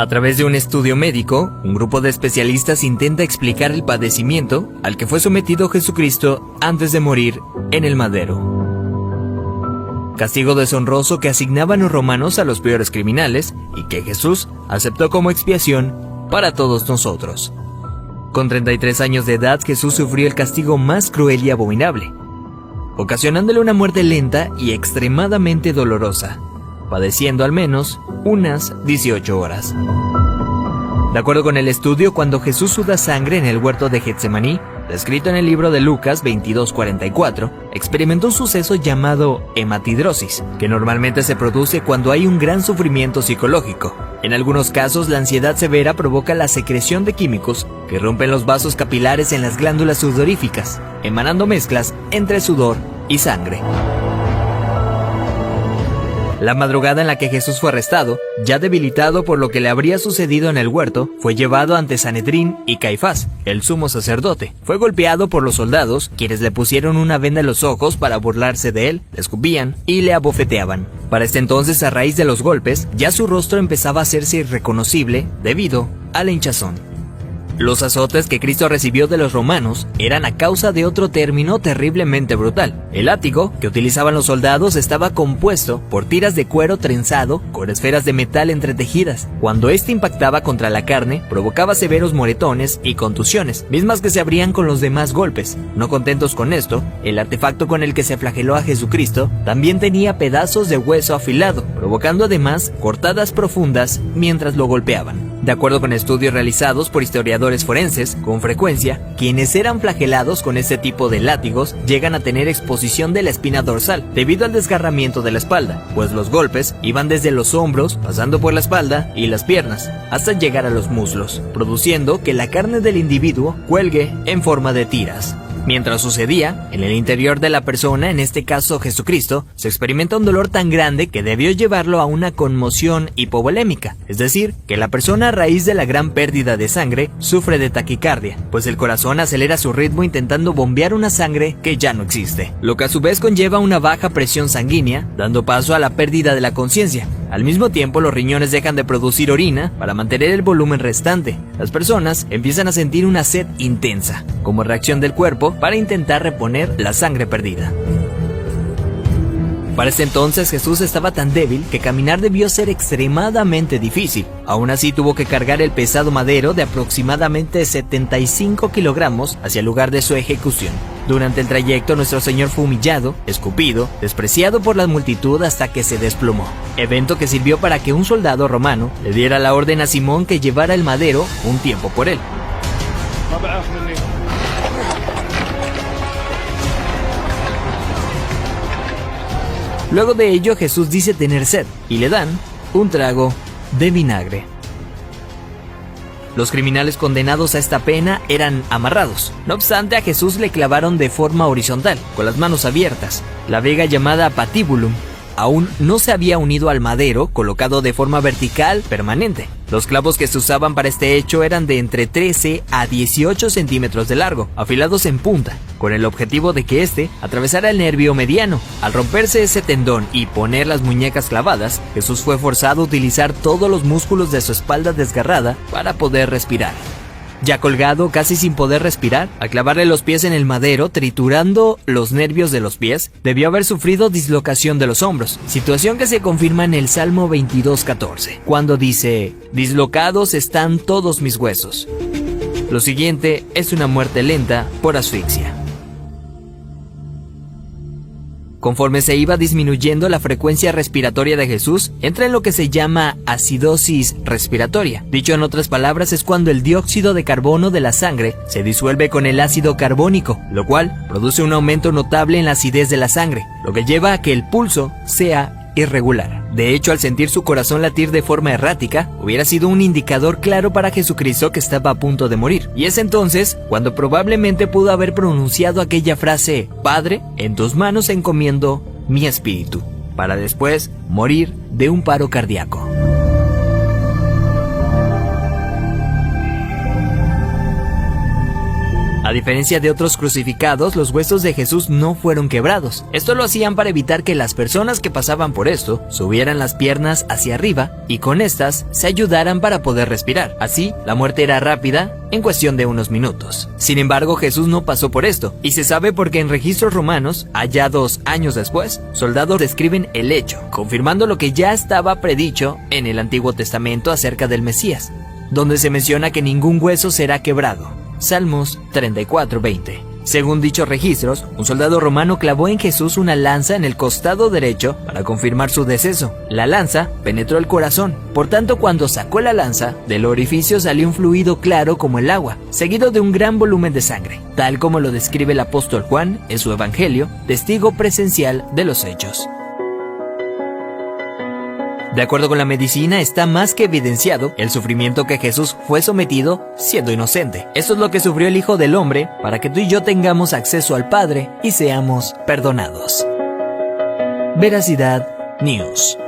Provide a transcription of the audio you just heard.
A través de un estudio médico, un grupo de especialistas intenta explicar el padecimiento al que fue sometido Jesucristo antes de morir en el madero. Castigo deshonroso que asignaban los romanos a los peores criminales y que Jesús aceptó como expiación para todos nosotros. Con 33 años de edad, Jesús sufrió el castigo más cruel y abominable, ocasionándole una muerte lenta y extremadamente dolorosa, padeciendo al menos unas 18 horas. De acuerdo con el estudio, cuando Jesús suda sangre en el huerto de Getsemaní, descrito en el libro de Lucas 22:44, experimentó un suceso llamado hematidrosis, que normalmente se produce cuando hay un gran sufrimiento psicológico. En algunos casos, la ansiedad severa provoca la secreción de químicos que rompen los vasos capilares en las glándulas sudoríficas, emanando mezclas entre sudor y sangre. La madrugada en la que Jesús fue arrestado, ya debilitado por lo que le habría sucedido en el huerto, fue llevado ante Sanedrín y Caifás, el sumo sacerdote. Fue golpeado por los soldados, quienes le pusieron una venda en los ojos para burlarse de él, le escupían y le abofeteaban. Para este entonces, a raíz de los golpes, ya su rostro empezaba a hacerse irreconocible debido a la hinchazón. Los azotes que Cristo recibió de los romanos eran a causa de otro término terriblemente brutal. El látigo que utilizaban los soldados estaba compuesto por tiras de cuero trenzado con esferas de metal entretejidas. Cuando este impactaba contra la carne, provocaba severos moretones y contusiones, mismas que se abrían con los demás golpes. No contentos con esto, el artefacto con el que se flageló a Jesucristo también tenía pedazos de hueso afilado, provocando además cortadas profundas mientras lo golpeaban. De acuerdo con estudios realizados por historiadores forenses, con frecuencia, quienes eran flagelados con este tipo de látigos llegan a tener exposición de la espina dorsal debido al desgarramiento de la espalda, pues los golpes iban desde los hombros, pasando por la espalda y las piernas, hasta llegar a los muslos, produciendo que la carne del individuo cuelgue en forma de tiras. Mientras sucedía, en el interior de la persona, en este caso Jesucristo, se experimenta un dolor tan grande que debió llevarlo a una conmoción hipovolémica, es decir, que la persona a raíz de la gran pérdida de sangre sufre de taquicardia, pues el corazón acelera su ritmo intentando bombear una sangre que ya no existe, lo que a su vez conlleva una baja presión sanguínea, dando paso a la pérdida de la conciencia. Al mismo tiempo, los riñones dejan de producir orina para mantener el volumen restante. Las personas empiezan a sentir una sed intensa, como reacción del cuerpo para intentar reponer la sangre perdida. Para este entonces Jesús estaba tan débil que caminar debió ser extremadamente difícil. Aún así tuvo que cargar el pesado madero de aproximadamente 75 kilogramos hacia el lugar de su ejecución. Durante el trayecto nuestro Señor fue humillado, escupido, despreciado por la multitud hasta que se desplomó. Evento que sirvió para que un soldado romano le diera la orden a Simón que llevara el madero un tiempo por él. Luego de ello, Jesús dice tener sed y le dan un trago de vinagre. Los criminales condenados a esta pena eran amarrados. No obstante, a Jesús le clavaron de forma horizontal, con las manos abiertas. La viga llamada patibulum aún no se había unido al madero, colocado de forma vertical permanente. Los clavos que se usaban para este hecho eran de entre 13 a 18 centímetros de largo, afilados en punta, con el objetivo de que este atravesara el nervio mediano. Al romperse ese tendón y poner las muñecas clavadas, Jesús fue forzado a utilizar todos los músculos de su espalda desgarrada para poder respirar. Ya colgado, casi sin poder respirar, al clavarle los pies en el madero, triturando los nervios de los pies, debió haber sufrido dislocación de los hombros, situación que se confirma en el Salmo 22:14, cuando dice: «Dislocados están todos mis huesos». Lo siguiente es una muerte lenta por asfixia. Conforme se iba disminuyendo la frecuencia respiratoria de Jesús, entra en lo que se llama acidosis respiratoria. Dicho en otras palabras, es cuando el dióxido de carbono de la sangre se disuelve con el ácido carbónico, lo cual produce un aumento notable en la acidez de la sangre, lo que lleva a que el pulso sea irregular. De hecho, al sentir su corazón latir de forma errática, hubiera sido un indicador claro para Jesucristo que estaba a punto de morir. Y es entonces cuando probablemente pudo haber pronunciado aquella frase: «Padre, en tus manos encomiendo mi espíritu», para después morir de un paro cardíaco. A diferencia de otros crucificados, los huesos de Jesús no fueron quebrados. Esto lo hacían para evitar que las personas que pasaban por esto subieran las piernas hacia arriba y con estas se ayudaran para poder respirar. Así, la muerte era rápida en cuestión de unos minutos. Sin embargo, Jesús no pasó por esto, y se sabe porque en registros romanos, allá 2 años después, soldados describen el hecho, confirmando lo que ya estaba predicho en el Antiguo Testamento acerca del Mesías, donde se menciona que ningún hueso será quebrado. Salmos 34:20. Según dichos registros, un soldado romano clavó en Jesús una lanza en el costado derecho para confirmar su deceso. La lanza penetró el corazón, por tanto cuando sacó la lanza, del orificio salió un fluido claro como el agua, seguido de un gran volumen de sangre, tal como lo describe el apóstol Juan en su Evangelio, testigo presencial de los hechos. De acuerdo con la medicina, está más que evidenciado el sufrimiento que Jesús fue sometido siendo inocente. Esto es lo que sufrió el Hijo del Hombre para que tú y yo tengamos acceso al Padre y seamos perdonados. Veracidad News.